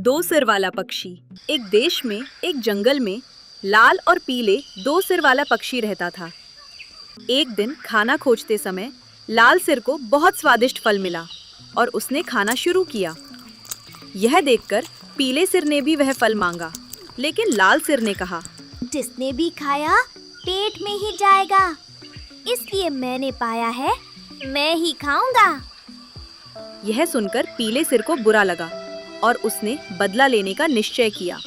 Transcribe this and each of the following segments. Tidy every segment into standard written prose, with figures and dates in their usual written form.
दो सिर वाला पक्षी। एक देश में एक जंगल में लाल और पीले दो सिर वाला पक्षी रहता था। एक दिन खाना खोजते समय लाल सिर को बहुत स्वादिष्ट फल मिला और उसने खाना शुरू किया। यह देखकर पीले सिर ने भी वह फल मांगा, लेकिन लाल सिर ने कहा, जिसने भी खाया पेट में ही जाएगा, इसलिए मैंने पाया है, मैं ही खाऊंगा। यह सुनकर पीले सिर को बुरा लगा और उसने बदला लेने का निश्चय किया।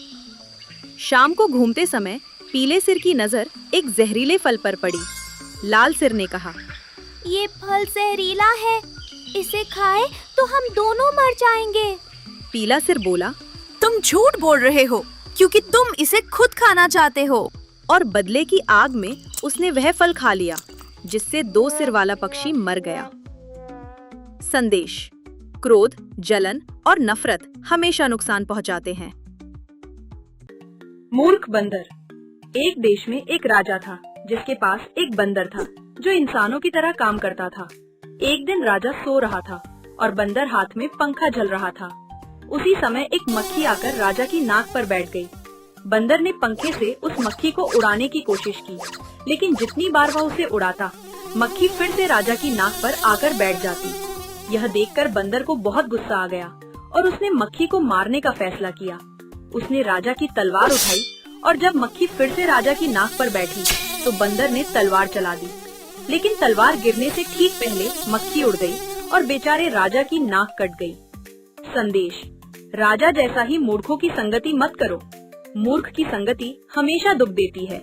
शाम को घूमते समय पीले सिर की नजर एक जहरीले फल पर पड़ी। लाल सिर ने कहा, ये फल जहरीला है, इसे खाए तो हम दोनों मर जाएंगे। पीला सिर बोला, तुम झूठ बोल रहे हो क्योंकि तुम इसे खुद खाना चाहते हो। और बदले की आग में उसने वह फल खा लिया, जिससे दो सिर वाला पक्षी मर गया। संदेश: क्रोध, जलन और नफरत हमेशा नुकसान पहुंचाते हैं। मूर्ख बंदर। एक देश में एक राजा था जिसके पास एक बंदर था जो इंसानों की तरह काम करता था। एक दिन राजा सो रहा था और बंदर हाथ में पंखा झल रहा था। उसी समय एक मक्खी आकर राजा की नाक पर बैठ गई। बंदर ने पंखे से उस मक्खी को उड़ाने की कोशिश की, लेकिन जितनी बार वह उसे उड़ाता, मक्खी फिर से राजा की नाक पर आकर बैठ जाती। यह देखकर बंदर को बहुत गुस्सा आ गया और उसने मक्खी को मारने का फैसला किया। उसने राजा की तलवार उठाई और जब मक्खी फिर से राजा की नाक पर बैठी तो बंदर ने तलवार चला दी, लेकिन तलवार गिरने से ठीक पहले मक्खी उड़ गई और बेचारे राजा की नाक कट गई। संदेश: राजा जैसा ही मूर्खों की संगति मत करो। मूर्ख की संगति हमेशा दुख देती है।